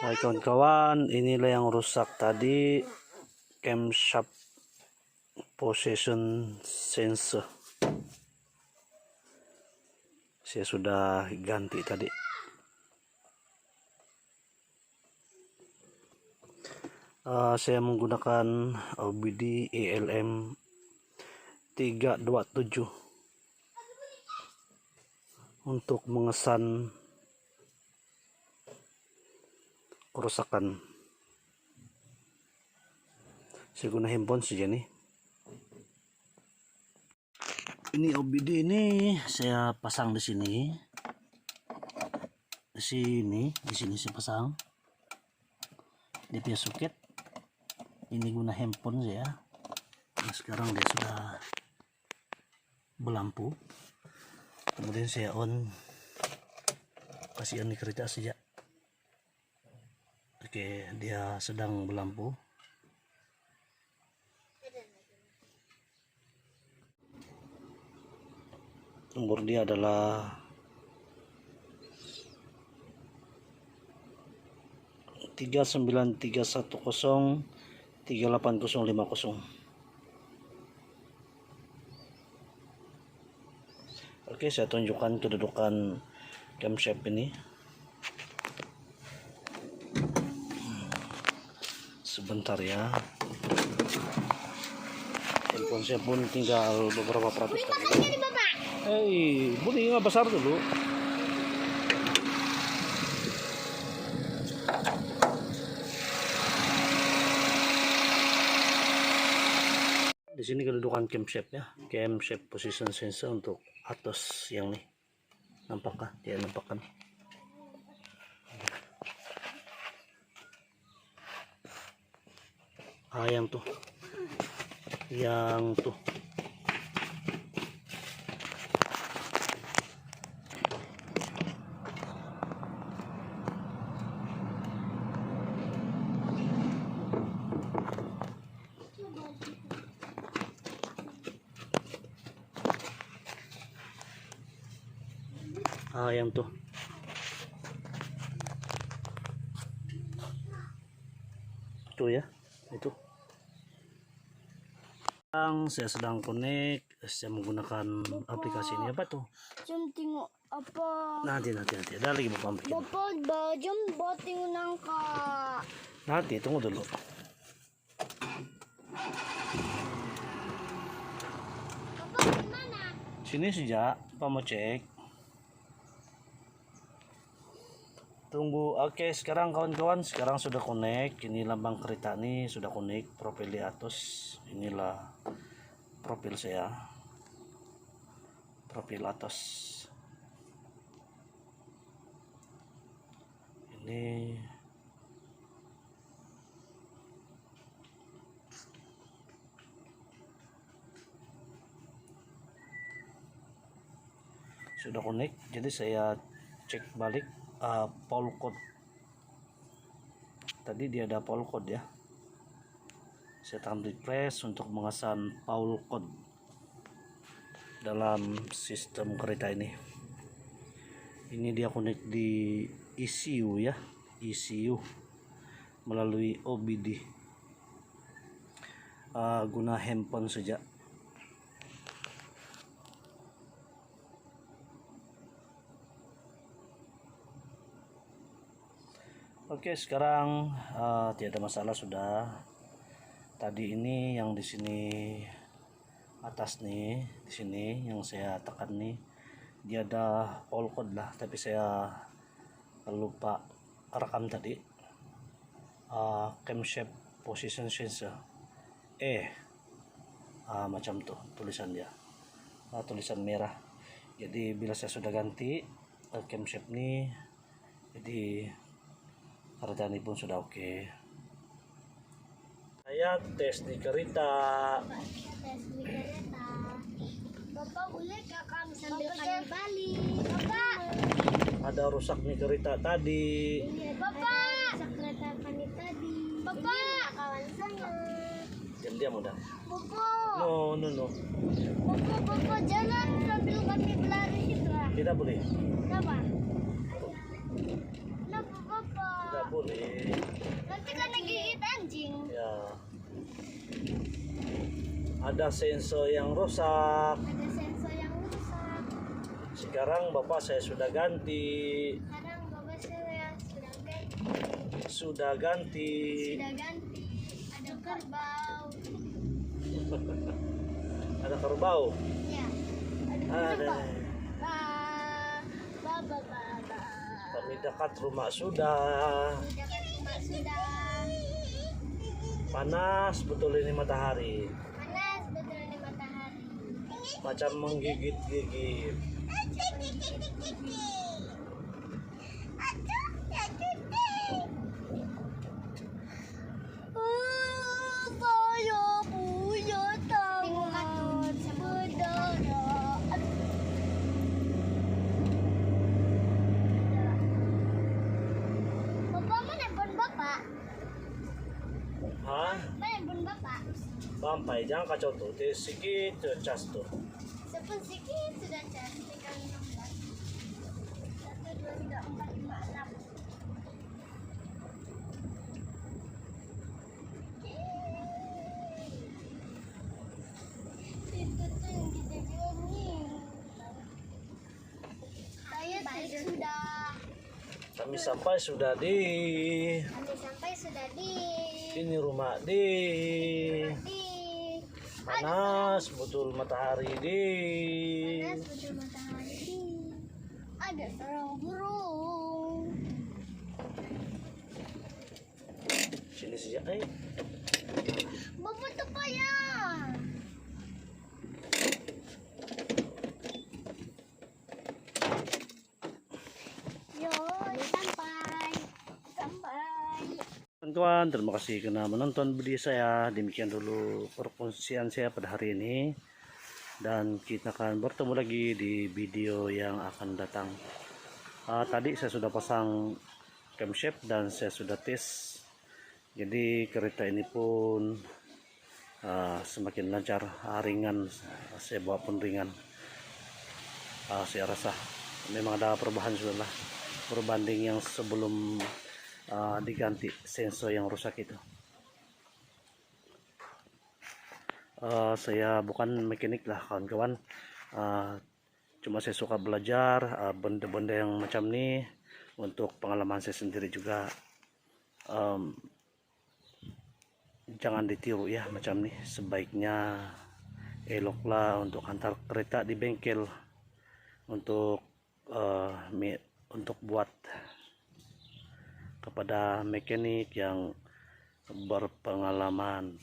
Hai kawan-kawan, inilah yang rusak tadi, camshaft position sensor. Saya sudah ganti tadi. Saya menggunakan OBD ELM 327 untuk mengesan kerusakan. Saya guna handphone saja nih. Ini OBD ini saya pasang di sini. Di sini saya pasang. Dia punya soket. Ini guna handphone saya. Nah, sekarang dia sudah berlampu. Kemudian saya on, kasih on di kereta saja. Oke, dia sedang berlampu. Nomor dia adalah 393103850. Oke, saya tunjukkan kedudukan camshaft ini. Sebentar ya. Handphone saya pun tinggal beberapa peratus tadi. Hei, bunyi nggak besar dulu. Di sini kedudukan camshaft ya, camshaft position sensor untuk atas yang nih. Nampakkah? Dia nampakkan. Yang tuh. Yang tuh. Yang tuh. Itu ya, itu. Saya sedang connect, saya menggunakan aplikasi ini. Apa tuh? Jom tengok apa. Nanti ada lagi bapak bikin. Bapak jom buat tengok nangka. Nanti tunggu dulu. Bapak gimana? Sini saja, Pak mau cek. Tunggu. Oke, sekarang kawan-kawan, sekarang sudah connect. Ini lambang kereta nih sudah connect, profil di atas. Inilah profil saya, profil atas. Ini sudah connect, jadi saya cek balik poll code. Tadi dia ada poll code ya. Saya tekan refresh untuk mengesan poll code dalam sistem kereta ini. Ini dia connect di ECU ya, ECU melalui OBD. Guna handphone saja. Oke, sekarang tidak ada masalah sudah. Tadi ini yang di sini atas nih, di sini yang saya tekan nih, dia ada poll code lah, tapi saya lupa rekam tadi. Camshaft position sensor. Macam tuh tulisan dia. Tulisan merah. Jadi bila saya sudah ganti camshaft nih, jadi kereta ini pun sudah oke. Saya tes di kereta. Bapak boleh gak kami sambil kami balik? Bapak. Ada rusak nih kereta tadi. Bapak. Rusak kereta kami tadi. Bapak. Kawan saya. Diam udah. Bapak. No. Bapak jalan sambil kami berlari gitu lah. Tidak boleh. Kenapa? Kenapa Bapak? Tidak boleh. ada sensor yang rusak. Ada sensor yang rusak. Sekarang bapak saya sudah ganti. Sekarang bapak saya sudah ganti. Sudah ganti. Sudah ganti. Ada kerbau. Ada kerbau. Ya. Ada. kerbau. Ba. Kami dekat rumah sudah. Dekat rumah sudah. Panas betul ini matahari. Panas betul ini matahari. Macam menggigit-gigit. Saya punya tangan berdarah. Bapak mana handphone bapak? Hah? Mana handphone bapak? Sampai jangan kacau tuh. Sedikit cas tuh. Sepun sedikit sudah cantik kali 16. 1, 2, 3, 4, 5, 6. Itu tuh yang kita jengin. Saya sudah. Kami sampai sudah di. Kami sampai sudah di. Ini rumah di. Panas betul matahari di. Panas betul matahari. Ada sarang burung. Sini saja. Bapak tuh payah. Yo, sampai. Teman-teman, terima kasih karena menonton video saya. Demikian dulu perkongsian saya pada hari ini. Dan kita akan bertemu lagi di video yang akan datang. Tadi saya sudah pasang camshaft dan saya sudah tes. Jadi kereta ini pun semakin lancar, ringan. Saya bawa pun ringan. Saya rasa memang ada perubahan sudah lah, berbanding yang sebelum diganti sensor yang rusak itu. Saya bukan mekanik lah kawan-kawan, cuma saya suka belajar benda-benda yang macam ini untuk pengalaman saya sendiri juga. Jangan ditiru ya macam nih, sebaiknya eloklah untuk antar kereta di bengkel untuk buat kepada mekanik yang berpengalaman.